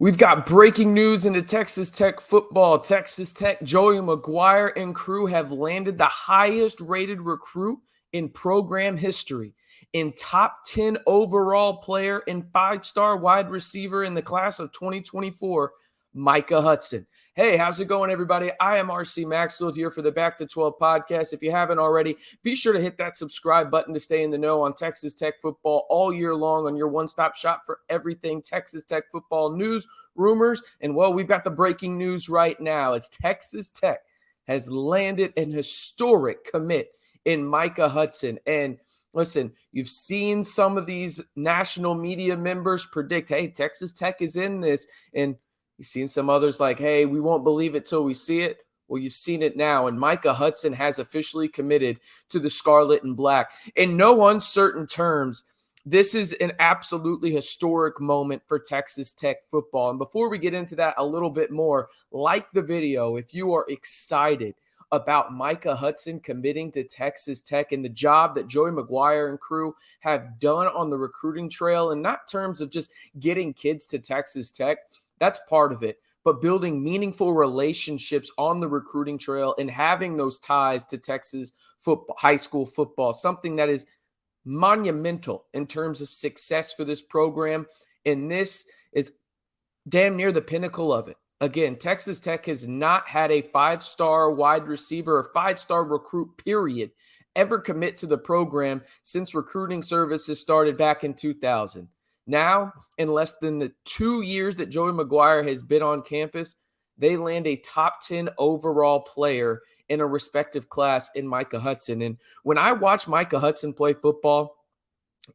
We've got breaking news into Texas Tech football. Texas Tech, Joey McGuire and crew have landed the highest rated recruit in program history, in top 10 overall player and 5-star wide receiver in the class of 2024, Micah Hudson. Hey, how's it going, everybody? I am RC Maxfield here for the Back to 12 podcast. If you haven't already, be sure to hit that subscribe button to stay in the know on Texas Tech football all year long, on your one-stop shop for everything Texas Tech football news, rumors, and well, we've got the breaking news right now as Texas Tech has landed an historic commit in Micah Hudson. And listen, you've seen some of these national media members predict, hey, Texas Tech is in this, and you've seen some others like, hey, we won't believe it till we see it. Well, you've seen it now, and Micah Hudson has officially committed to the Scarlet and Black. In no uncertain terms, this is an absolutely historic moment for Texas Tech football. And before we get into that a little bit more, like the video if you are excited about Micah Hudson committing to Texas Tech and the job that Joey McGuire and crew have done on the recruiting trail, and not terms of just getting kids to Texas Tech. That's part of it. But building meaningful relationships on the recruiting trail and having those ties to Texas football, high school football, something that is monumental in terms of success for this program. And this is damn near the pinnacle of it. Again, Texas Tech has not had a 5-star wide receiver or 5-star recruit, period, ever commit to the program since recruiting services started back in 2000. Now, in less than the 2 years that Joey McGuire has been on campus, they land a top 10 overall player in a respective class in Micah Hudson. And when I watch Micah Hudson play football,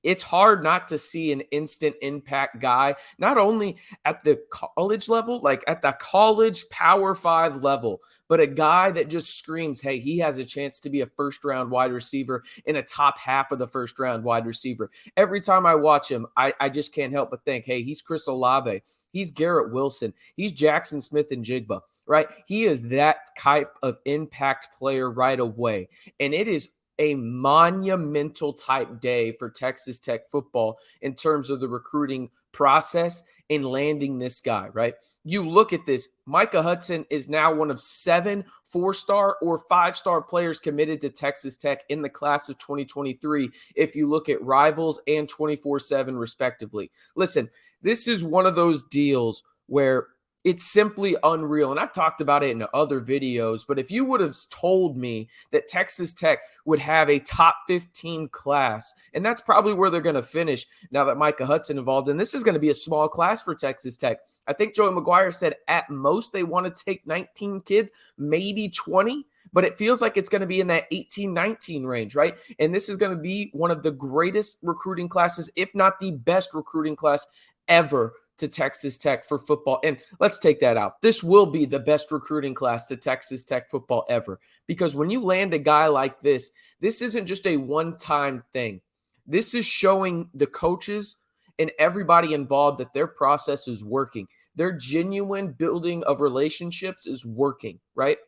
it's hard not to see an instant impact guy, not only at the college level, like at the college Power 5 level, but a guy that just screams, hey, he has a chance to be a first-round wide receiver in a top half of the first-round wide receiver. Every time I watch him, I just can't help but think, hey, he's Chris Olave. He's Garrett Wilson. He's Jackson Smith and Jigba, right? He is that type of impact player right away. And it is a monumental type day for Texas Tech football in terms of the recruiting process and landing this guy, right? You look at this, Micah Hudson is now one of 7 4-star or 5-star players committed to Texas Tech in the class of 2023, if you look at Rivals and 24/7 respectively. Listen, this is one of those deals where it's simply unreal. And I've talked about it in other videos, but if you would have told me that Texas Tech would have a top 15 class, and that's probably where they're going to finish now that Micah Hudson involved, and this is going to be a small class for Texas Tech. I think Joey McGuire said at most they want to take 19 kids, maybe 20, but it feels like it's going to be in that 18, 19 range, right? And this is going to be one of the greatest recruiting classes, if not the best recruiting class ever to Texas Tech for football. And let's take that out. This will be the best recruiting class to Texas Tech football ever, because when you land a guy like this isn't just a one-time thing. This is showing the coaches and everybody involved that their process is working. Their genuine building of relationships is working, right?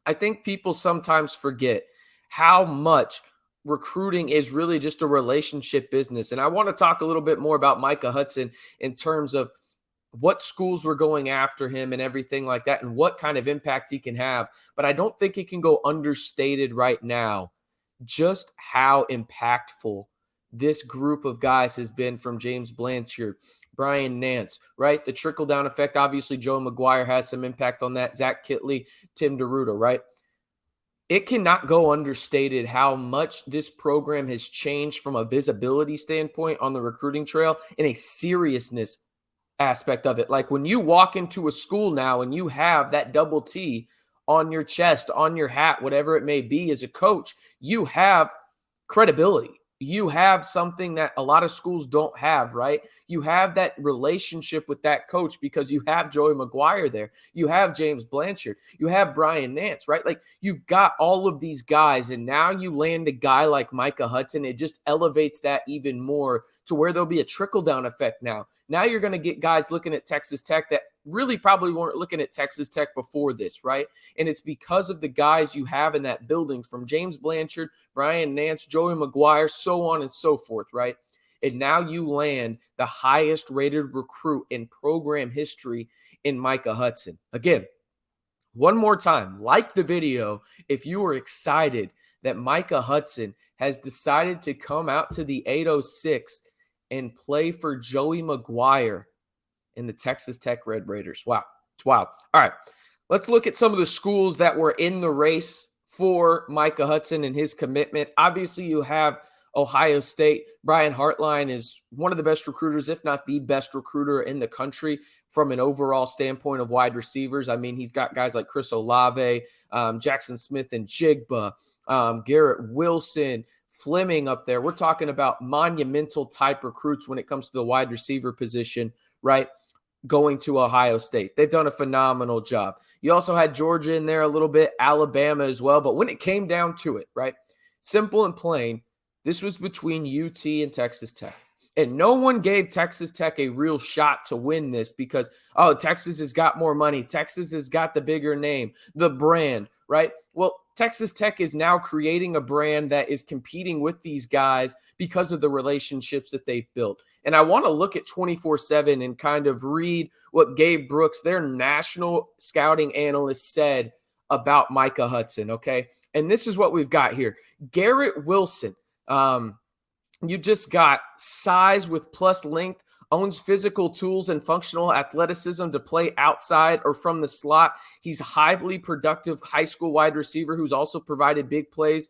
I think people sometimes forget how much recruiting is really just a relationship business. And I want to talk a little bit more about Micah Hudson in terms of what schools were going after him and everything like that, and what kind of impact he can have. But I don't think it can go understated right now just how impactful this group of guys has been, from James Blanchard, Brian Nance, right? The trickle-down effect. Obviously, Joe McGuire has some impact on that. Zach Kitley, Tim DeRuta, right? It cannot go understated how much this program has changed from a visibility standpoint on the recruiting trail and a seriousness aspect of it. Like when you walk into a school now and you have that double T on your chest, on your hat, whatever it may be, as a coach, you have credibility. You have something that a lot of schools don't have, right? You have that relationship with that coach because you have Joey McGuire there. You have James Blanchard. You have Brian Nance, right? Like, you've got all of these guys, and now you land a guy like Micah Hudson. It just elevates that even more to where there'll be a trickle-down effect now. Now you're going to get guys looking at Texas Tech that really probably weren't looking at Texas Tech before this, right? And it's because of the guys you have in that building, from James Blanchard, Brian Nance, Joey McGuire, so on and so forth, right? And now you land the highest rated recruit in program history in Micah Hudson. Again, one more time, like the video if you are excited that Micah Hudson has decided to come out to the 806 and play for Joey McGuire in the Texas Tech Red Raiders. Wow. It's wild. All right. Let's look at some of the schools that were in the race for Micah Hudson and his commitment. Obviously, you have Ohio State. Brian Hartline is one of the best recruiters, if not the best recruiter in the country from an overall standpoint of wide receivers. I mean, he's got guys like Chris Olave, Jackson Smith and Jigba, Garrett Wilson, Fleming up there. We're talking about monumental type recruits when it comes to the wide receiver position, right? Going to Ohio State. They've done a phenomenal job. You also had Georgia in there a little bit, Alabama as well. But when it came down to it, right, simple and plain, this was between UT and Texas Tech. And no one gave Texas Tech a real shot to win this because, oh, Texas has got more money. Texas has got the bigger name, the brand, right? Well, Texas Tech is now creating a brand that is competing with these guys because of the relationships that they've built. And I want to look at 24/7 and kind of read what Gabe Brooks, their national scouting analyst, said about Micah Hudson, okay? And this is what we've got here. Garrett Wilson, you just got size with plus length, owns physical tools and functional athleticism to play outside or from the slot. He's a highly productive high school wide receiver who's also provided big plays.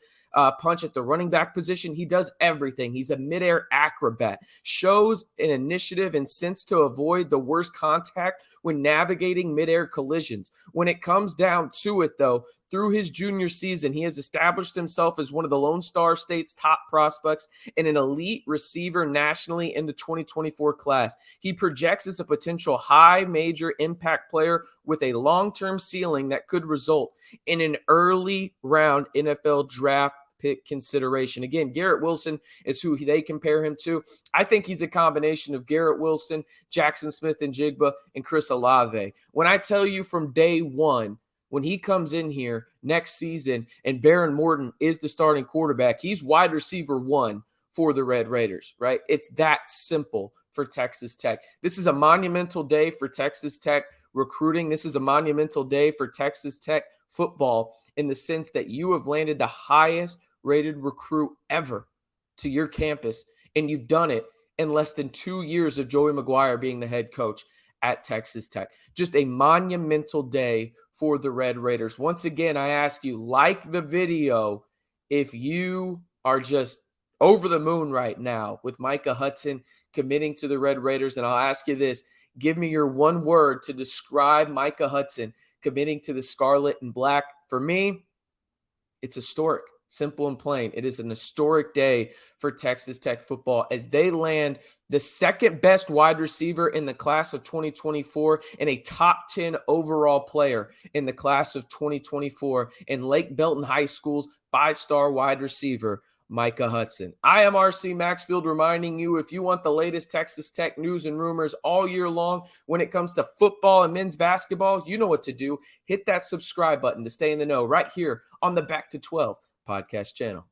Punch at the running back position. He does everything. He's a midair acrobat, shows an initiative and sense to avoid the worst contact when navigating midair collisions. When it comes down to it, though, through his junior season, he has established himself as one of the Lone Star State's top prospects and an elite receiver nationally in the 2024 class. He projects as a potential high major impact player with a long-term ceiling that could result in an early round NFL draft pick consideration. Again, Garrett Wilson is who they compare him to. I think he's a combination of Garrett Wilson, Jackson Smith and Jigba, and Chris Olave. When I tell you from day one, when he comes in here next season and Baron Morton is the starting quarterback, he's wide receiver one for the Red Raiders, right? It's that simple for Texas Tech. This is a monumental day for Texas Tech recruiting. This is a monumental day for Texas Tech football in the sense that you have landed the highest rated recruit ever to your campus, and you've done it in less than 2 years of Joey McGuire being the head coach at Texas Tech. Just a monumental day for the Red Raiders. Once again, I ask you, like the video if you are just over the moon right now with Micah Hudson committing to the Red Raiders. And I'll ask you this, give me your one word to describe Micah Hudson committing to the Scarlet and Black. For me, it's historic. Simple and plain. It is an historic day for Texas Tech football as they land the second best wide receiver in the class of 2024 and a top 10 overall player in the class of 2024 in Lake Belton High School's 5-star wide receiver, Micah Hudson. I am RC Maxfield reminding you, if you want the latest Texas Tech news and rumors all year long when it comes to football and men's basketball, you know what to do. Hit that subscribe button to stay in the know right here on the Back to 12 podcast channel.